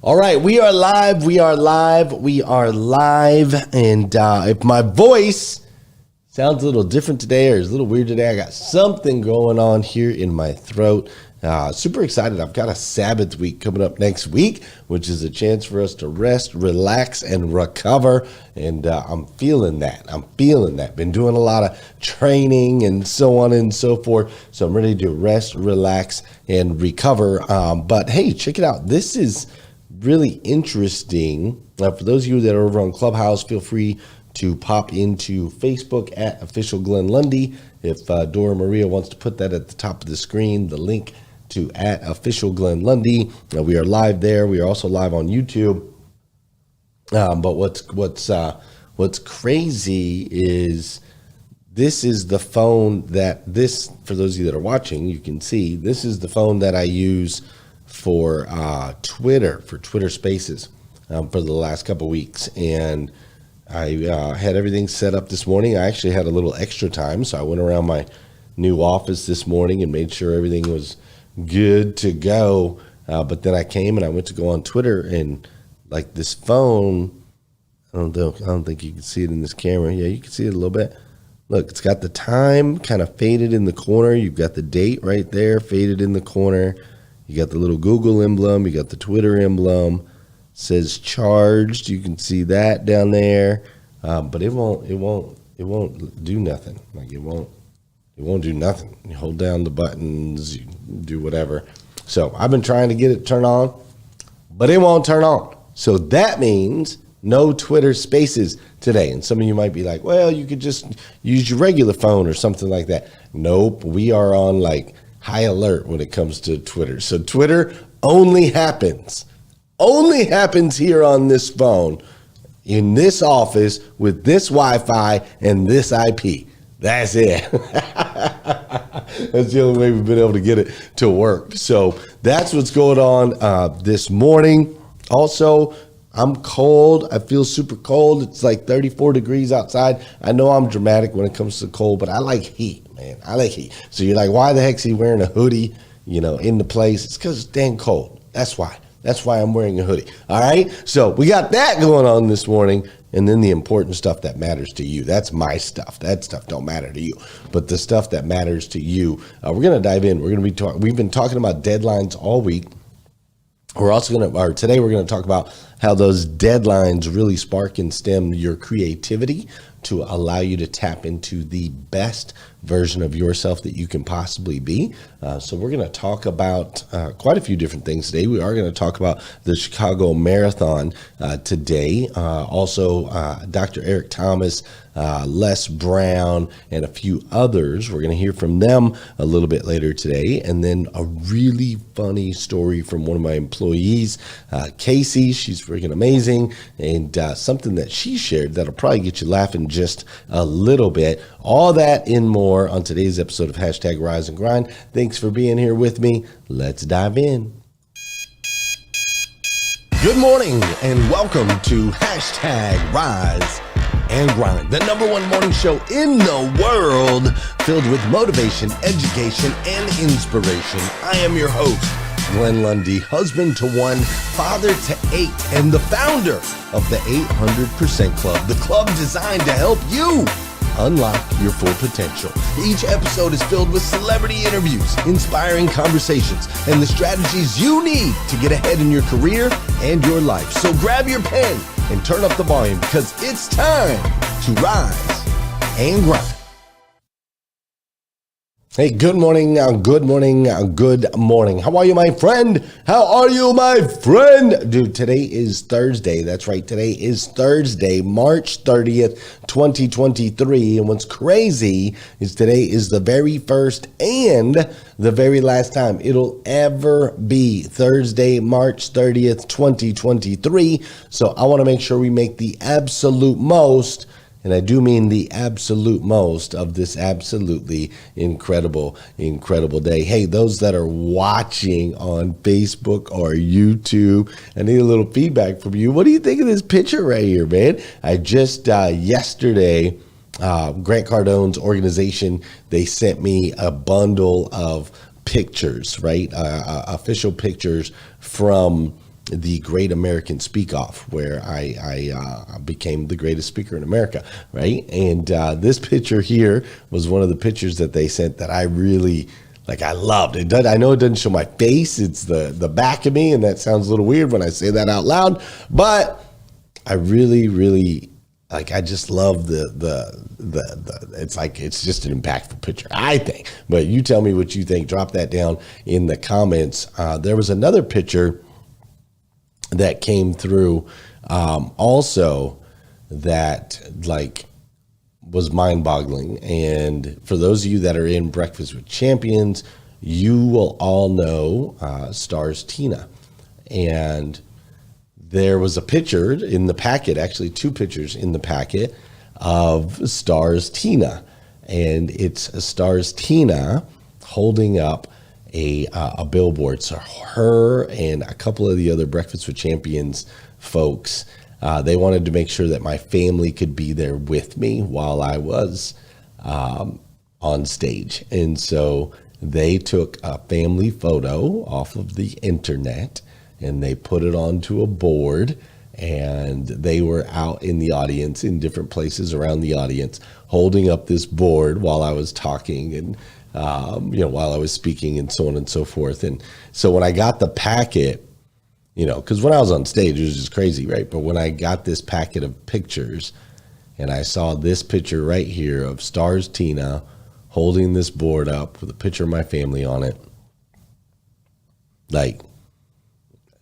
All right, we are live. And if my voice sounds a little different today or is a little weird today, I got something going on here in my throat. Super excited. I've got a Sabbath week coming up next week, which is a chance for us to rest, relax, and recover. And I'm feeling that. Been doing a lot of training and so on and so forth. So I'm ready to rest, relax, and recover. But hey, check it out. This is really interesting. For those of you that are over on Clubhouse, feel free to pop into Facebook at Official Glenn Lundy. If Dora Maria wants to put that at the top of the screen, the link to at Official Glenn Lundy. We are live there. We are also live on YouTube. But what's crazy is this is the phone for those of you that are watching, you can see this is the phone that I use for Twitter Spaces for the last couple of weeks. And I had everything set up this morning. I actually had a little extra time, so I went around my new office this morning and made sure everything was good to go. But then I came and I went to go on Twitter, and like this phone, I don't think you can see it in this camera. Yeah, you can see it a little bit. Look, it's got the time kind of faded in the corner. You've got the date right there faded in the corner. You got the little Google emblem. You got the Twitter emblem. It says charged. You can see that down there. But it won't do nothing. Like it won't do nothing. You hold down the buttons, you do whatever. So I've been trying to get it turned on, but it won't turn on. So that means no Twitter Spaces today. And some of you might be like, well, you could just use your regular phone or something like that. Nope. We are on like high alert when it comes to Twitter. So Twitter only happens here on this phone, in this office, with this Wi-Fi and this IP. That's it. That's the only way we've been able to get it to work. So that's what's going on this morning. Also, I'm cold. I feel super cold. It's like 34 degrees outside. I know I'm dramatic when it comes to cold, but I like heat, man. I like heat. So you're like, why the heck is he wearing a hoodie, in the place? It's because it's dang cold. That's why. That's why I'm wearing a hoodie. All right. So we got that going on this morning. And then the important stuff that matters to you. That's my stuff. That stuff don't matter to you. But the stuff that matters to you, we're going to dive in. We've been talking about deadlines all week. Today we're going to talk about how those deadlines really spark and stem your creativity to allow you to tap into the best version of yourself that you can possibly be. So we're going to talk about quite a few different things today. We are going to talk about the Chicago Marathon today. Also, Dr. Eric Thomas, Les Brown, and a few others. We're going to hear from them a little bit later today. And then a really funny story from one of my employees, Casey. She's freaking amazing. And something that she shared that'll probably get you laughing just a little bit. All that and more on today's episode of Hashtag Rise and Grind. Thanks for being here with me. Let's dive in. Good morning and welcome to Hashtag Rise and Grind, the #1 morning show in the world filled with motivation, education, and inspiration. I am your host, Glenn Lundy, husband to 1, father to 8, and the founder of the 800% Club, the club designed to help you unlock your full potential. Each episode is filled with celebrity interviews, inspiring conversations, and the strategies you need to get ahead in your career and your life. So grab your pen and turn up the volume because it's time to rise and grind. Hey, good morning, good morning, good morning. How are you, my friend? How are you, my friend? Dude, today is Thursday. That's right. Today is Thursday, March 30th, 2023. And what's crazy is today is the very first and the very last time it'll ever be Thursday, March 30th, 2023. So I want to make sure we make the absolute most, and I do mean the absolute most, of this absolutely incredible day. Hey, those that are watching on Facebook or YouTube, I need a little feedback from you. What do you think of this picture right here, man? I just yesterday, Grant Cardone's organization, they sent me a bundle of pictures, right? Official pictures from the Great American Speak Off, where I became the greatest speaker in America, right? And this picture here was one of the pictures that they sent that I really I loved. It does. I know it doesn't show my face; it's the back of me, and that sounds a little weird when I say that out loud. But I really I just love the it's just an impactful picture, I think. But you tell me what you think. Drop that down in the comments. There was another picture that came through also that was mind-boggling. And for those of you that are in Breakfast with Champions, you will all know Stars Tina. And there was a picture in the packet, actually 2 pictures in the packet of Stars Tina. And it's Stars Tina holding up a billboard. So her and a couple of the other Breakfast with Champions folks, they wanted to make sure that my family could be there with me while I was on stage. And so they took a family photo off of the internet and they put it onto a board, and they were out in the audience, in different places around the audience, holding up this board while I was talking and while I was speaking and so on and so forth. And so when I got the packet, because when I was on stage, it was just crazy, right? But when I got this packet of pictures and I saw this picture right here of Stars Tina holding this board up with a picture of my family on it,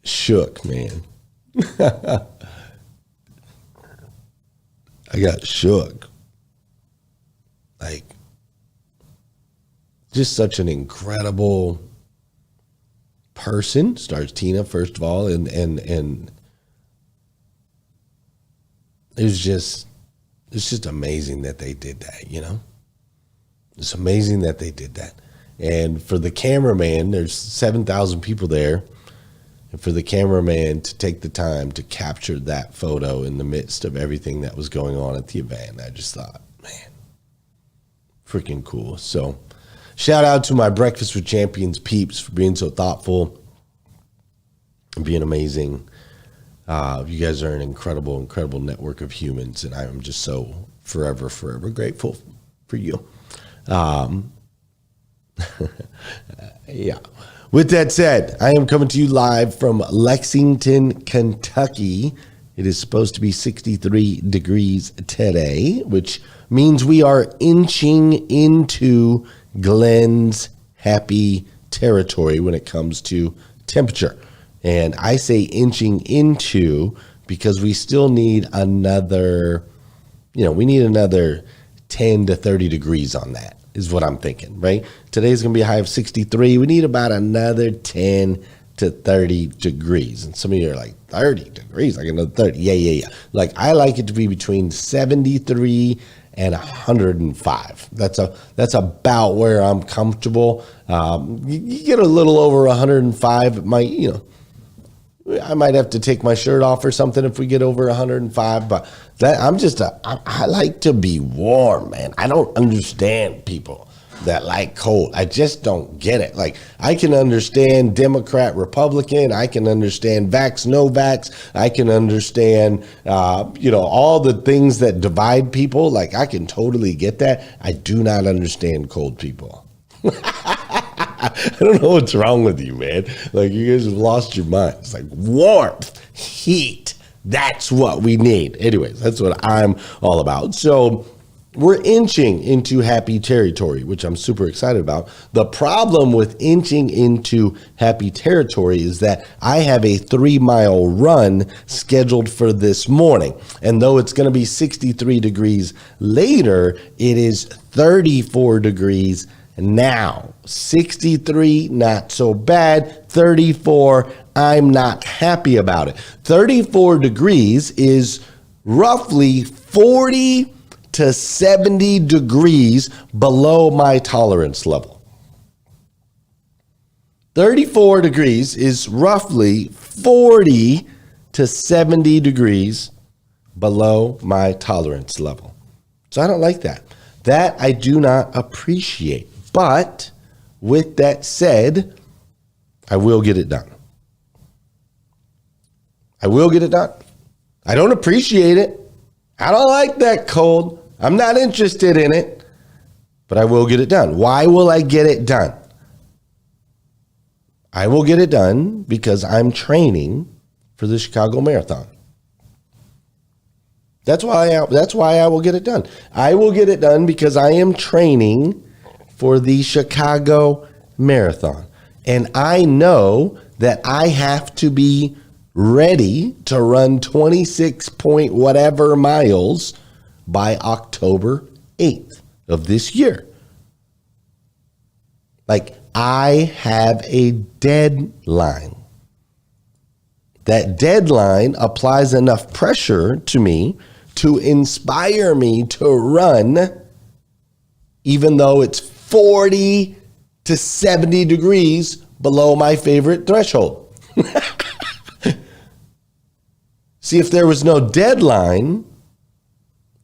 shook, man. I got shook. Just such an incredible person, Stars Tina, first of all, and it's just amazing that they did that, It's amazing that they did that. And for the cameraman, there's 7,000 people there. And for the cameraman to take the time to capture that photo in the midst of everything that was going on at the event, I just thought, man, freaking cool. So shout out to my Breakfast with Champions peeps for being so thoughtful and being amazing. You guys are an incredible network of humans, and I am just so forever grateful for you. Yeah. With that said, I am coming to you live from Lexington, Kentucky. It is supposed to be 63 degrees today, which means we are inching into Glenn's happy territory when it comes to temperature. And I say inching into because we still need another, we need another 10 to 30 degrees on that. Is what I'm thinking, right? Today's going to be a high of 63. We need about another 10 to 30 degrees. And some of you are like, 30 degrees, like another 30. Yeah. I like it to be between 73 and 105. That's about where I'm comfortable. You get a little over 105, it might, I might have to take my shirt off or something if we get over 105, but I like to be warm, man. I don't understand people that like cold. I just don't get it. I can understand Democrat, Republican. I can understand vax, no vax. I can understand, all the things that divide people. I can totally get that. I do not understand cold people. I don't know what's wrong with you, man. You guys have lost your minds. Warmth, heat, that's what we need. Anyways, that's what I'm all about. So we're inching into happy territory, which I'm super excited about. The problem with inching into happy territory is that I have a 3-mile run scheduled for this morning. And though it's going to be 63 degrees later, it is 34 degrees now. 63, not so bad. 34, I'm not happy about it. 34 degrees is roughly 40 to 70 degrees below my tolerance level. 34 degrees is roughly 40 to 70 degrees below my tolerance level. So I don't like that. That I do not appreciate. But with that said, I will get it done. I will get it done. I don't appreciate it. I don't like that cold. I'm not interested in it, but I will get it done. Why will I get it done? I will get it done because I'm training for the Chicago Marathon. That's why I will get it done. I will get it done because I am training for the Chicago Marathon. And I know that I have to be ready to run 26 point whatever miles by October 8th of this year. Like, I have a deadline. That deadline applies enough pressure to me to inspire me to run, even though it's 40 to 70 degrees below my favorite threshold. See, if there was no deadline,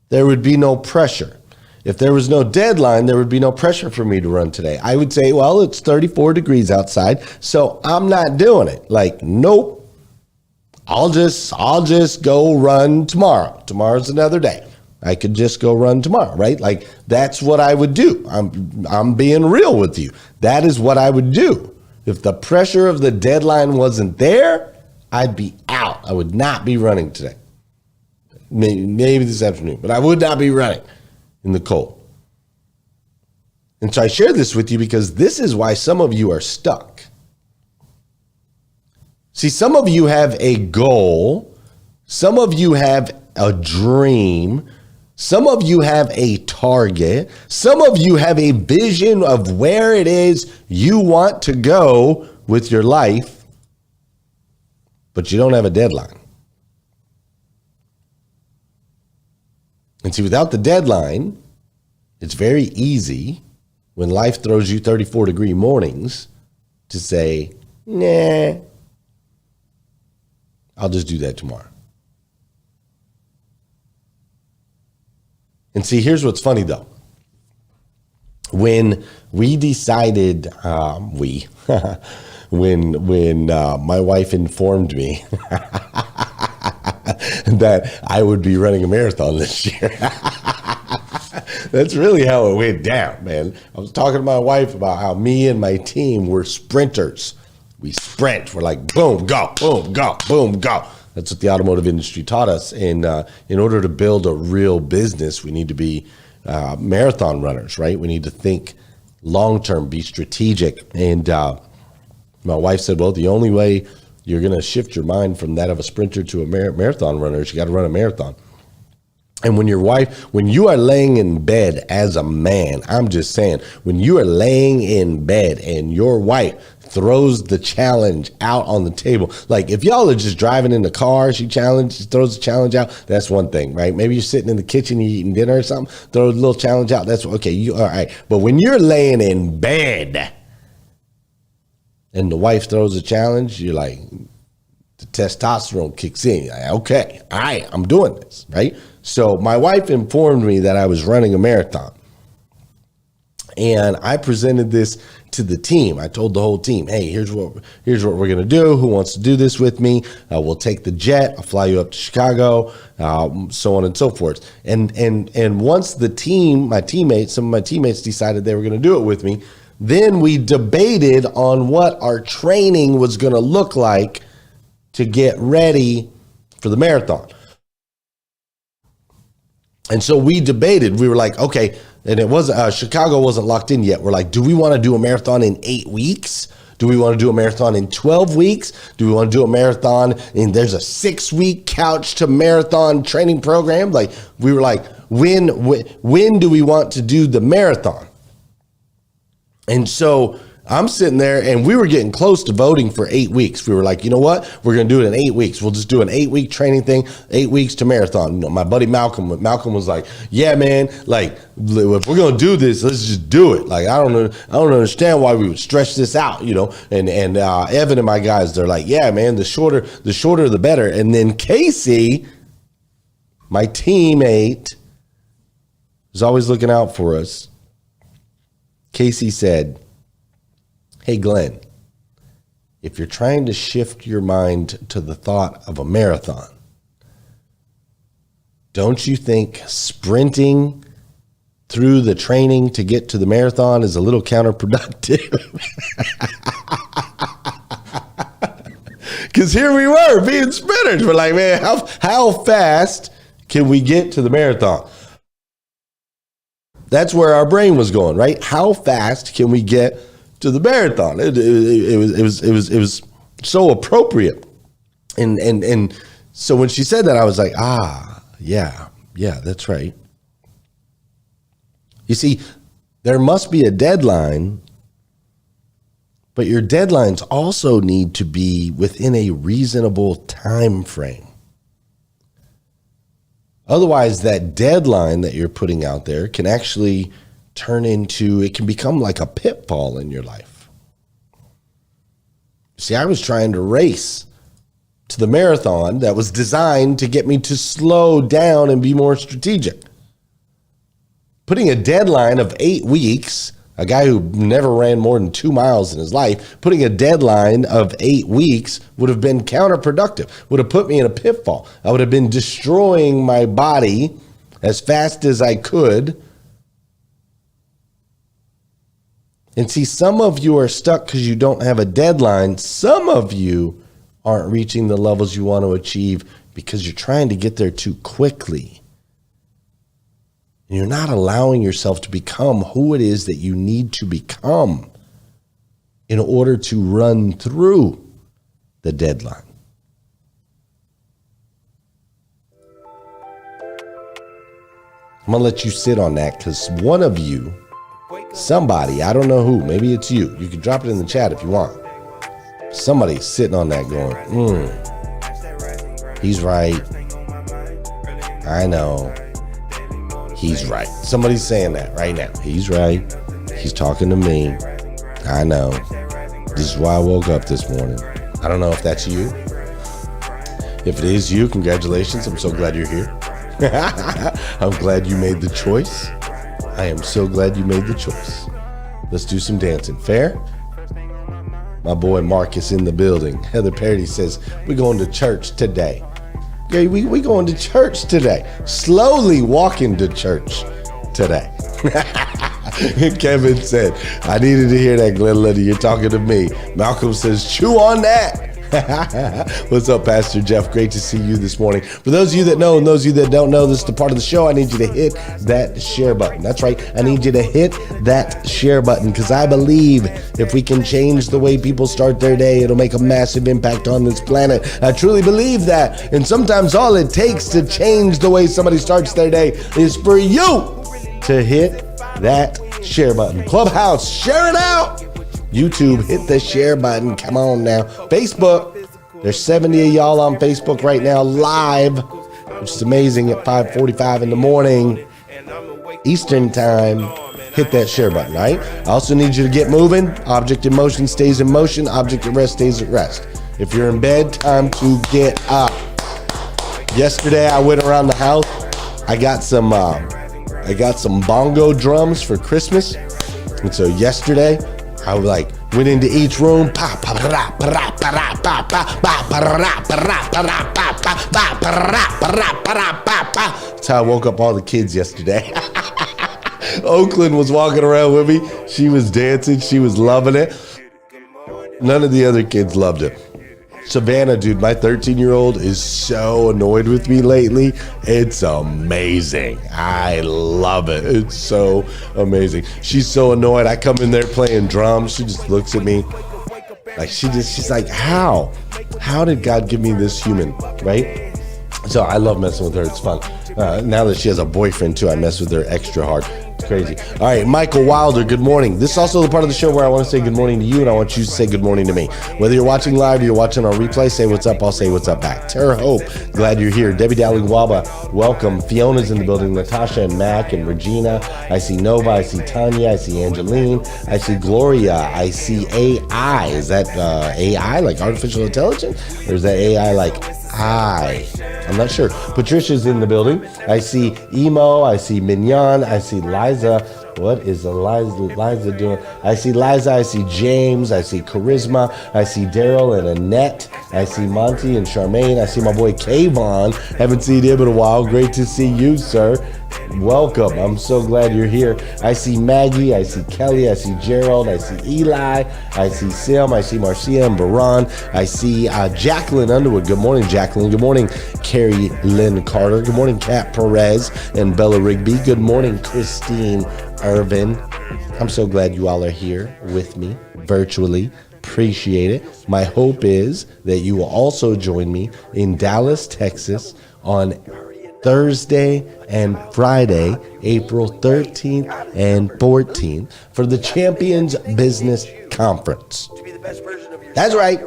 there would be no pressure. If there was no deadline, there would be no pressure for me to run today. I would say, well, it's 34 degrees outside, so I'm not doing it. Like, nope. I'll just go run tomorrow. Tomorrow's another day. I could just go run tomorrow, right? Like, that's what I would do. I'm being real with you. That is what I would do. If the pressure of the deadline wasn't there, I'd be out. I would not be running today. Maybe this afternoon, but I would not be running in the cold. And so I share this with you because this is why some of you are stuck. See, some of you have a goal. Some of you have a dream. Some of you have a target. Some of you have a vision of where it is you want to go with your life, but you don't have a deadline. And see, without the deadline, it's very easy when life throws you 34-degree mornings to say, nah, I'll just do that tomorrow. And see, here's what's funny though. When we decided, when my wife informed me that I would be running a marathon this year, that's really how it went down, man. I was talking to my wife about how me and my team were sprinters. We sprint. We're like, boom, go, boom, go, boom, go. That's what the automotive industry taught us. And in order to build a real business, we need to be marathon runners, right? We need to think long-term, be strategic. And my wife said, well, the only way you're going to shift your mind from that of a sprinter to a marathon runner is you got to run a marathon. And when you are laying in bed as a man, I'm just saying, when you are laying in bed and your wife throws the challenge out on the table, like if y'all are just driving in the car, she throws the challenge out, that's one thing, right? Maybe you're sitting in the kitchen eating dinner or something, throw a little challenge out, that's okay, all right. But when you're laying in bed and the wife throws a challenge, you're like, the testosterone kicks in. Like, okay, all right, I'm doing this, right? So my wife informed me that I was running a marathon. And I presented this to the team. I told the whole team, hey, here's what we're going to do. Who wants to do this with me? We'll take the jet. I'll fly you up to Chicago, so on and so forth. And once the team, some of my teammates decided they were going to do it with me, then we debated on what our training was going to look like to get ready for the marathon. And so we debated. We were like, okay, and it wasn't Chicago wasn't locked in yet. We're like, do we want to do a marathon in 8 weeks? Do we want to do a marathon in 12 weeks? Do we want to do a marathon and there's a 6-week couch to marathon training program? Like, we were like, when do we want to do the marathon? And so I'm sitting there and we were getting close to voting for 8 weeks. We were like, you know what? We're going to do it in 8 weeks. We'll just do an 8-week training thing, 8 weeks to marathon. You know, my buddy Malcolm was like, yeah, man, like if we're going to do this, let's just do it. Like, I don't understand why we would stretch this out, you know? And Evan and my guys, they're like, yeah, man, the shorter, the better. And then Casey, my teammate, is always looking out for us. Casey said, hey, Glenn, if you're trying to shift your mind to the thought of a marathon, don't you think sprinting through the training to get to the marathon is a little counterproductive? Because here we were being sprinters. We're like, man, how fast can we get to the marathon? That's where our brain was going, right? How fast can we get to the marathon? It was so appropriate. And so when she said that, I was like, yeah, that's right. You see, there must be a deadline, but your deadlines also need to be within a reasonable time frame. Otherwise, that deadline that you're putting out there can actually it can become like a pitfall in your life. See, I was trying to race to the marathon that was designed to get me to slow down and be more strategic. Putting a deadline of 8 weeks, a guy who never ran more than 2 miles in his life, putting a deadline of 8 weeks would have been counterproductive, would have put me in a pitfall. I would have been destroying my body as fast as I could. And see, some of you are stuck because you don't have a deadline. Some of you aren't reaching the levels you want to achieve because you're trying to get there too quickly. And you're not allowing yourself to become who it is that you need to become in order to run through the deadline. I'm going to let you sit on that because one of you, somebody, I don't know who, maybe it's you. You can drop it in the chat if you want. Somebody's sitting on that going, he's right. I know. He's right. Somebody's saying that right now. He's right. He's talking to me. I know. This is why I woke up this morning. I don't know if that's you. If it is you, congratulations. I'm so glad you're here. I'm glad you made the choice. I am so glad you made the choice. Let's do some dancing. Fair? My boy Marcus in the building. Heather Parody says, we're going to church today. Okay, we going to church today. Slowly walking to church today. Kevin said, I needed to hear that, Glenn Liddy. You're talking to me. Malcolm says, chew on that. What's up, Pastor Jeff? Great to see you this morning. For those of you that know and those of you that don't know, this is the part of the show. I need you to hit that share button. That's right. I need you to hit that share button because I believe if we can change the way people start their day, it'll make a massive impact on this planet. I truly believe that. And sometimes all it takes to change the way somebody starts their day is for you to hit that share button. Clubhouse, share it out. YouTube, hit the share button. Come on now. Facebook, there's 70 of y'all on Facebook right now live, which is amazing, at 5:45 in the morning Eastern time. Hit that share button, right? I also need you to get moving. Object in motion stays in motion. Object at rest stays at rest. If you're in bed, time to get up. Yesterday, I went around the house. I got some bongo drums for Christmas. And so yesterday, I went into each room. That's how I woke up all the kids yesterday. Oakland was walking around with me. She was dancing. She was loving it. None of the other kids loved it. Savannah, dude, my 13-year-old is so annoyed with me lately. It's amazing. I love it. It's so amazing. She's so annoyed. I come in there playing drums. She just looks at me like she's like, how did God give me this human, right? So I love messing with her. It's fun. Now that she has a boyfriend too, I mess with her extra hard. It's crazy. All right, Michael Wilder, good morning. This is also the part of the show where I want to say good morning to you, and I want you to say good morning to me. Whether you're watching live or you're watching on replay, say what's up, I'll say what's up back. Tara Hope, glad you're here. Debbie Dowling Waba, welcome. Fiona's in the building. Natasha and Mac and Regina. I see Nova. I see Tanya. I see Angeline. I see Gloria. I see AI. Is that AI, like artificial intelligence? Or is that AI like I'm not sure. Patricia's in the building. I see Emo. I see Mignon. I see Liza. What is Liza doing? I see Liza, I see James, I see Charisma, I see Daryl and Annette, I see Monty and Charmaine, I see my boy Kayvon. Haven't seen him in a while. Great to see you, sir. Welcome. I'm so glad you're here. I see Maggie, I see Kelly, I see Gerald, I see Eli, I see Sim, I see Marcia and Baran, I see Jacqueline Underwood. Good morning, Jacqueline. Good morning, Carrie Lynn Carter. Good morning, Kat Perez and Bella Rigby. Good morning, Christine Irvin. I'm so glad you all are here with me virtually. Appreciate it. My hope is that you will also join me in Dallas, Texas on Thursday and Friday, April 13th and 14th for the Champions Business Conference. That's right.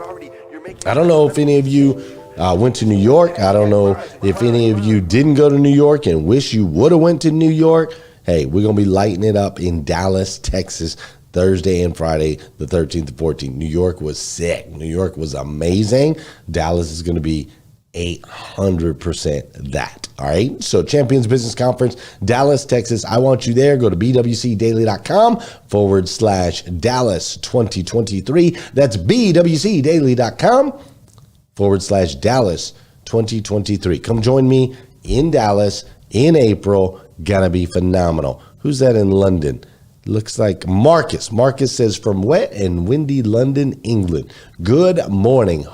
I don't know if any of you went to New York. I don't know if any of you didn't go to New York and wish you would have went to New York. Hey, we're going to be lighting it up in Dallas, Texas, Thursday and Friday, the 13th and 14th. New York was sick. New York was amazing. Dallas is going to be 800% that. All right. So Champions Business Conference, Dallas, Texas. I want you there. Go to bwcdaily.com/Dallas 2023. That's bwcdaily.com/Dallas 2023. Come join me in Dallas in April. Gonna be phenomenal. Who's that in London? Looks like Marcus. Marcus says from wet and windy London, England. Good morning.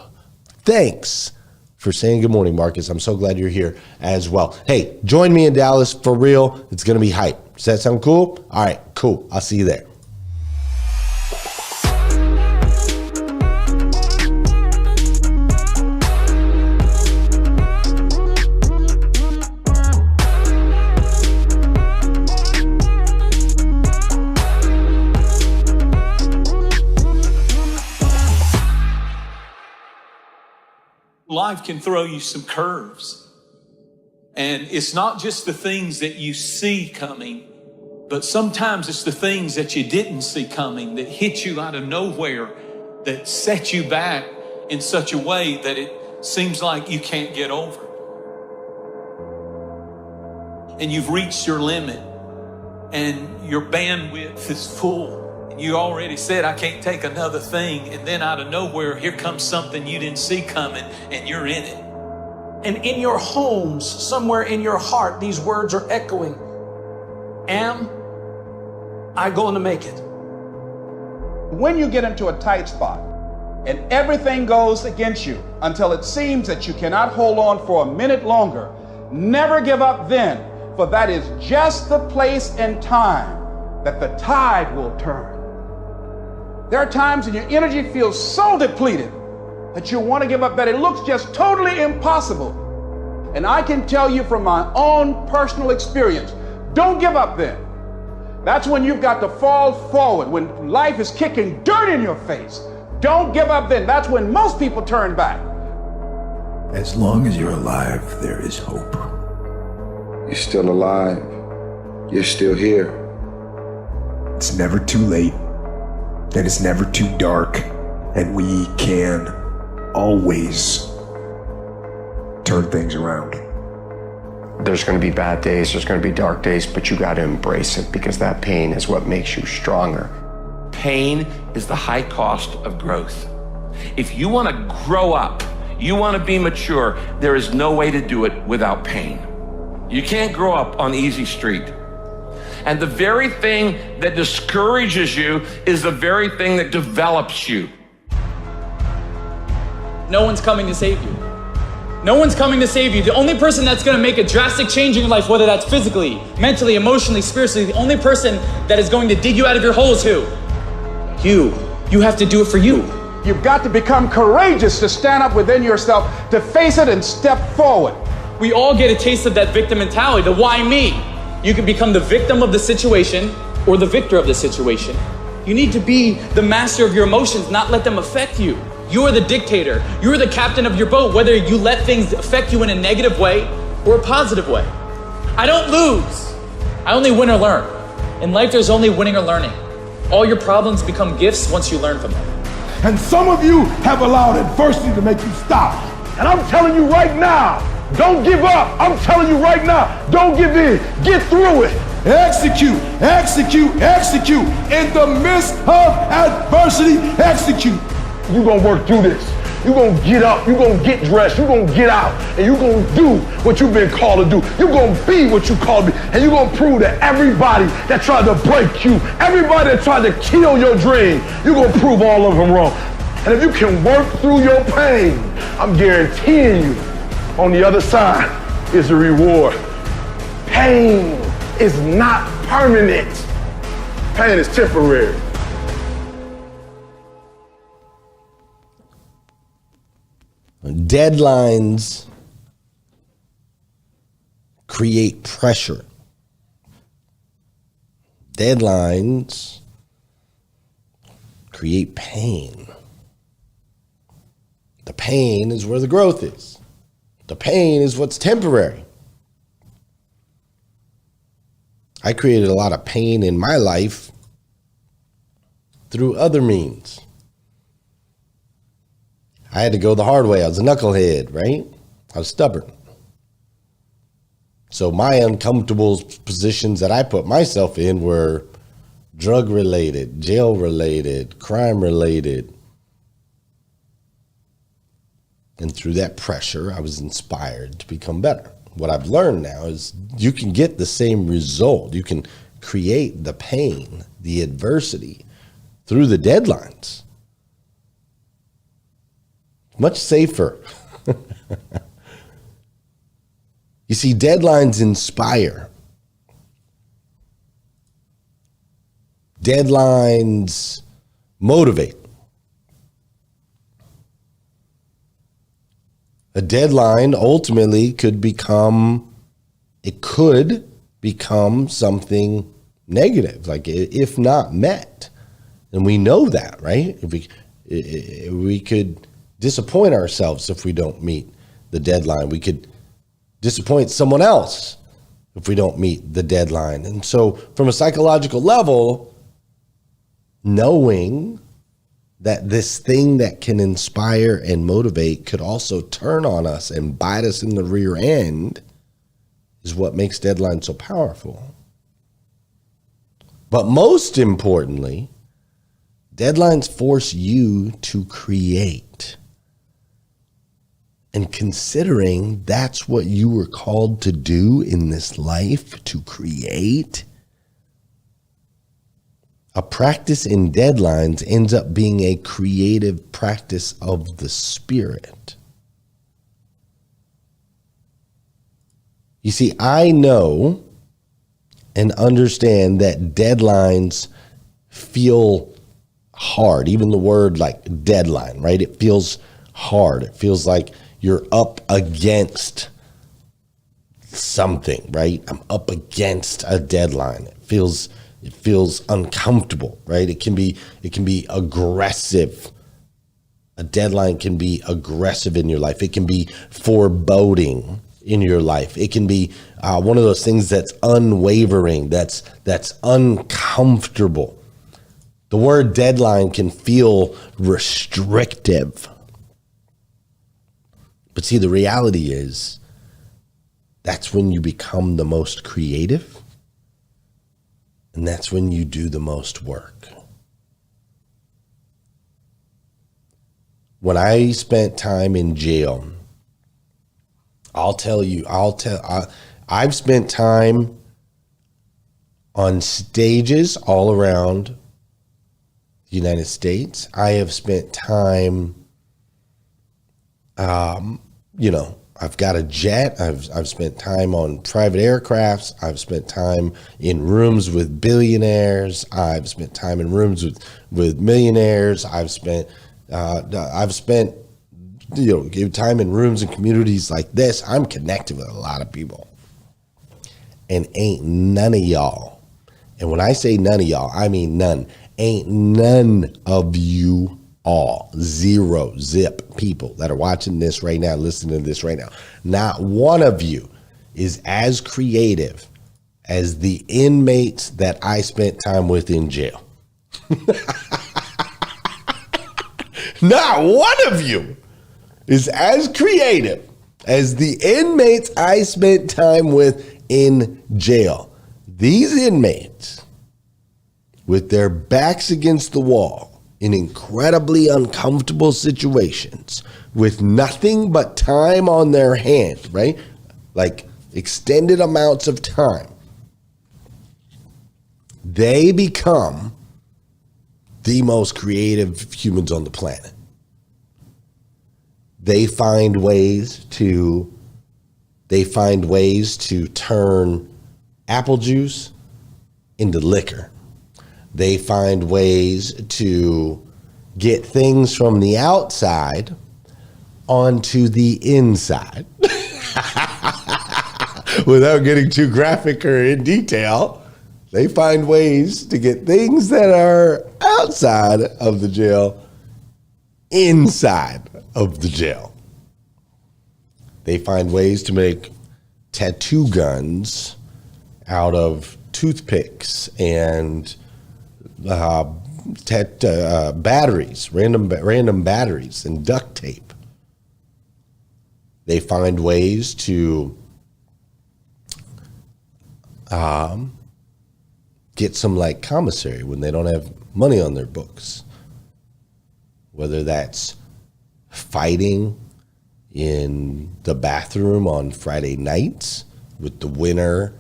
Thanks for saying good morning, Marcus. I'm so glad you're here as well. Hey, join me in Dallas for real. It's going to be hype. Does that sound cool? All right, cool. I'll see you there. Life can throw you some curves. And it's not just the things that you see coming, but sometimes it's the things that you didn't see coming that hit you out of nowhere, that set you back in such a way that it seems like you can't get over. And you've reached your limit and your bandwidth is full. You already said, I can't take another thing. And then out of nowhere, here comes something you didn't see coming and you're in it. And in your homes, somewhere in your heart, these words are echoing. Am I going to make it? When you get into a tight spot and everything goes against you until it seems that you cannot hold on for a minute longer, never give up then, for that is just the place and time that the tide will turn. There are times when your energy feels so depleted that you want to give up, that it looks just totally impossible. And I can tell you from my own personal experience, don't give up then. That's when you've got to fall forward, when life is kicking dirt in your face. Don't give up then. That's when most people turn back. As long as you're alive, there is hope. You're still alive. You're still here. It's never too late. And it's never too dark, and we can always turn things around. There's going to be bad days, there's going to be dark days, but you got to embrace it because that pain is what makes you stronger. Pain is the high cost of growth. If you want to grow up, you want to be mature, there is no way to do it without pain. You can't grow up on easy street. And the very thing that discourages you is the very thing that develops you. No one's coming to save you. No one's coming to save you. The only person that's going to make a drastic change in your life, whether that's physically, mentally, emotionally, spiritually, the only person that is going to dig you out of your hole is who? You. You have to do it for you. You've got to become courageous to stand up within yourself, to face it and step forward. We all get a taste of that victim mentality, the why me? You can become the victim of the situation or the victor of the situation. You need to be the master of your emotions, not let them affect you. You are the dictator. You are the captain of your boat, whether you let things affect you in a negative way or a positive way. I don't lose. I only win or learn. In life, there's only winning or learning. All your problems become gifts once you learn from them. And some of you have allowed adversity to make you stop. And I'm telling you right now, don't give up. I'm telling you right now, don't give in. Get through it. Execute, execute, execute. In the midst of adversity, execute. You're going to work through this. You're going to get up. You're going to get dressed. You're going to get out. And you're going to do what you've been called to do. You're going to be what you called to be. And you're going to prove that everybody that tried to break you, everybody that tried to kill your dream, you're going to prove all of them wrong. And if you can work through your pain, I'm guaranteeing you, on the other side is a reward. Pain is not permanent. Pain is temporary. Deadlines create pressure. Deadlines create pain. The pain is where the growth is. The pain is what's temporary. I created a lot of pain in my life through other means. I had to go the hard way. I was a knucklehead, right? I was stubborn. So my uncomfortable positions that I put myself in were drug-related, jail-related, crime-related. And through that pressure, I was inspired to become better. What I've learned now is you can get the same result. You can create the pain, the adversity through the deadlines. Much safer. You see, deadlines inspire. Deadlines motivate. A deadline ultimately could become something negative, like if not met. And we know that, right? If we could disappoint ourselves if we don't meet the deadline. We could disappoint someone else if we don't meet the deadline. And so from a psychological level, knowing that this thing that can inspire and motivate could also turn on us and bite us in the rear end is what makes deadlines so powerful. But most importantly, deadlines force you to create. And considering that's what you were called to do in this life, to create, a practice in deadlines ends up being a creative practice of the spirit. You see, I know and understand that deadlines feel hard. Even the word like deadline, right? It feels hard. It feels like you're up against something, right? I'm up against a deadline. It feels uncomfortable, right? It can be aggressive. A deadline can be aggressive in your life. It can be foreboding in your life. It can be one of those things that's unwavering, that's uncomfortable. The word deadline can feel restrictive. But see, the reality is that's when you become the most creative, and that's when you do the most work. When I spent time in jail, I've spent time on stages all around the United States. I have spent time, I've got a jet. I've spent time on private aircrafts. I've spent time in rooms with billionaires. I've spent time in rooms with millionaires. I've spent time in rooms and communities like this. I'm connected with a lot of people, and ain't none of y'all. And when I say none of y'all, I mean none. Ain't none of you all, zero, zip people that are watching this right now, listening to this right now. Not one of you is as creative as the inmates that I spent time with in jail. Not one of you is as creative as the inmates I spent time with in jail. these inmates, with their backs against the wall in incredibly uncomfortable situations, with nothing but time on their hands, right? Like extended amounts of time, they become the most creative humans on the planet. They find ways to turn apple juice into liquor. They find ways to get things from the outside onto the inside. Without getting too graphic or in detail, they find ways to get things that are outside of the jail inside of the jail. They find ways to make tattoo guns out of toothpicks and batteries, random batteries and duct tape. They find ways to get some like commissary when they don't have money on their books. Whether that's fighting in the bathroom on Friday nights with the winner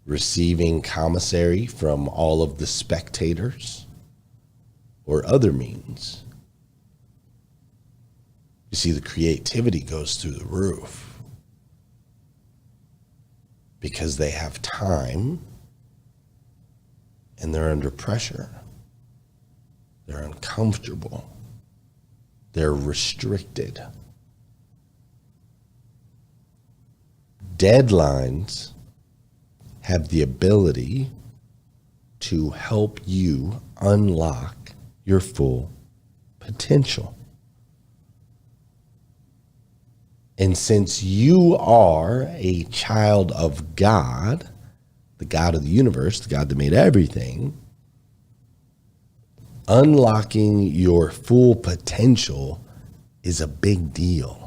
receiving commissary from all of the spectators, or other means. You see, the creativity goes through the roof because they have time and they're under pressure. They're uncomfortable. They're restricted. Deadlines have the ability to help you unlock your full potential. And since you are a child of God, the God of the universe, the God that made everything, unlocking your full potential is a big deal.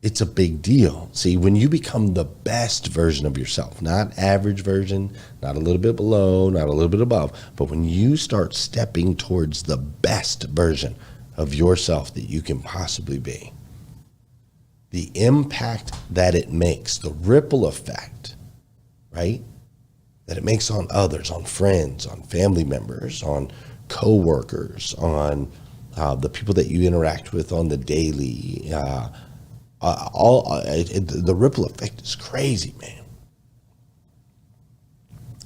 It's a big deal. See, when you become the best version of yourself, not average version, not a little bit below, not a little bit above, but when you start stepping towards the best version of yourself that you can possibly be, the impact that it makes, the ripple effect, right, that it makes on others, on friends, on family members, on coworkers, on the people that you interact with on the daily, the ripple effect is crazy, man.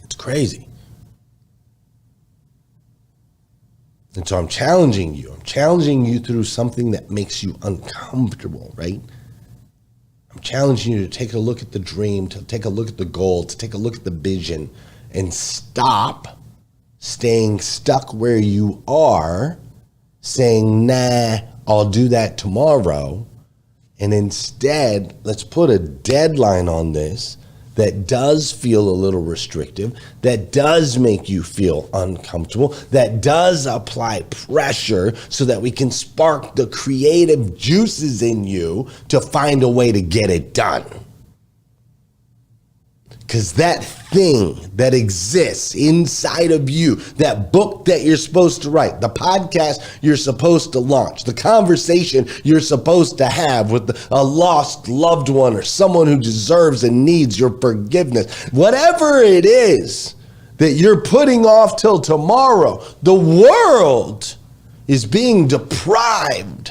It's crazy. And so I'm challenging you. I'm challenging you through something that makes you uncomfortable, right? I'm challenging you to take a look at the dream, to take a look at the goal, to take a look at the vision, and stop staying stuck where you are, saying, nah, I'll do that tomorrow. And instead, let's put a deadline on this that does feel a little restrictive, that does make you feel uncomfortable, that does apply pressure so that we can spark the creative juices in you to find a way to get it done. Because that thing that exists inside of you, that book that you're supposed to write, the podcast you're supposed to launch, the conversation you're supposed to have with a lost loved one or someone who deserves and needs your forgiveness, whatever it is that you're putting off till tomorrow, the world is being deprived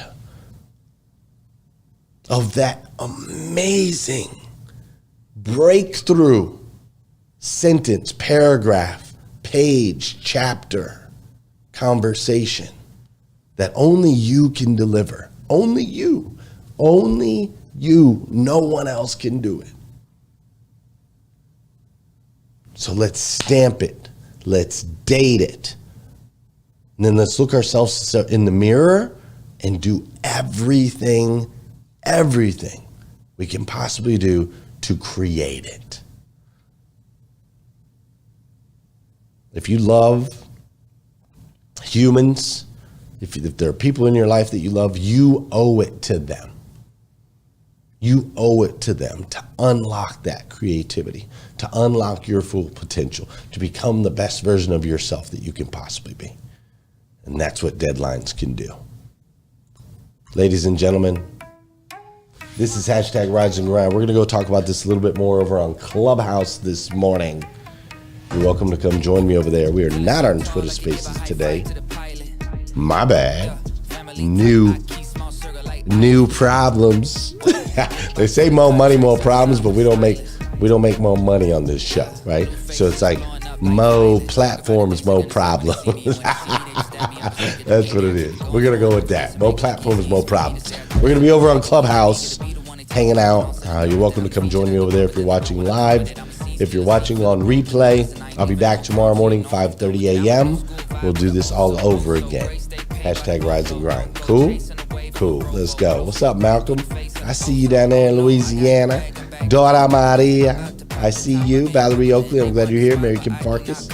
of that amazing breakthrough sentence, paragraph, page, chapter, conversation that only you can deliver. Only you. Only you. No one else can do it. So let's stamp it. Let's date it. And then let's look ourselves in the mirror and do everything we can possibly do to create it. If you love humans, if there are people in your life that you love, you owe it to them. You owe it to them to unlock that creativity, to unlock your full potential, to become the best version of yourself that you can possibly be. And that's what deadlines can do. Ladies and gentlemen, this is hashtag Rise and Grind. We're going to go talk about this a little bit more over on Clubhouse this morning. You're welcome to come join me over there. We are not on Twitter Spaces today. My bad. New problems. They say more money, more problems, but we don't make more money on this show, right? So it's like more platforms, more problems. That's what it is. We're gonna go with that. More platforms, more problems. We're gonna be over on Clubhouse, hanging out. You're welcome to come join me over there if you're watching live. If you're watching on replay, I'll be back tomorrow morning, 5:30 a.m. We'll do this all over again. Hashtag Rise and Grind. Cool? Cool. Let's go. What's up, Malcolm? I see you down there in Louisiana. Dora Maria, I see you. Valerie Oakley, I'm glad you're here. Mary Kim Farkas.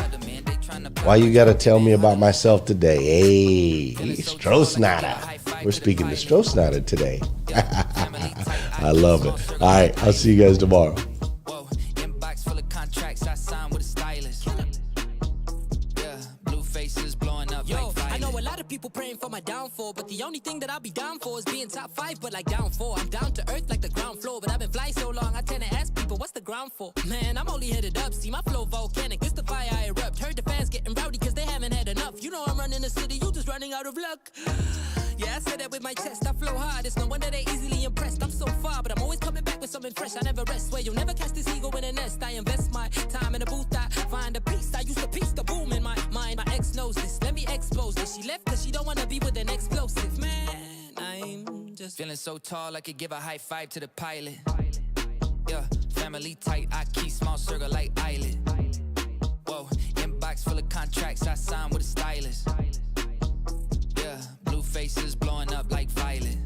Why you got to tell me about myself today? Hey, Strohsnatter. We're speaking to Strohsnatter today. I love it. All right, I'll see you guys tomorrow. People praying for my downfall, but the only thing that I'll be down for is being top 5, but like down 4. I'm down to earth like the ground floor, but I've been flying so long, I tend to ask people, what's the ground for? Man, I'm only headed up, see my flow volcanic, it's the fire I erupt. Heard the fans getting rowdy cause they haven't had enough. You know I'm running the city, you just running out of luck. Yeah, I said that with my chest, I flow hard, it's no wonder they easily impressed. I'm so far, but I'm always coming back with something fresh, I never rest. Where you'll never catch this ego in a nest. I invest my time in a booth, I find a piece. I used to piece the boom in my mind. My ex knows this, let me expose this. She left cause she don't wanna be with an explosive. Man, I'm just feeling so tall I could give a high five to the pilot. Yeah, family tight, I keep small circle like eyelid. Whoa, inbox full of contracts, I signed with a stylist. Yeah, blue faces blowing up like violet.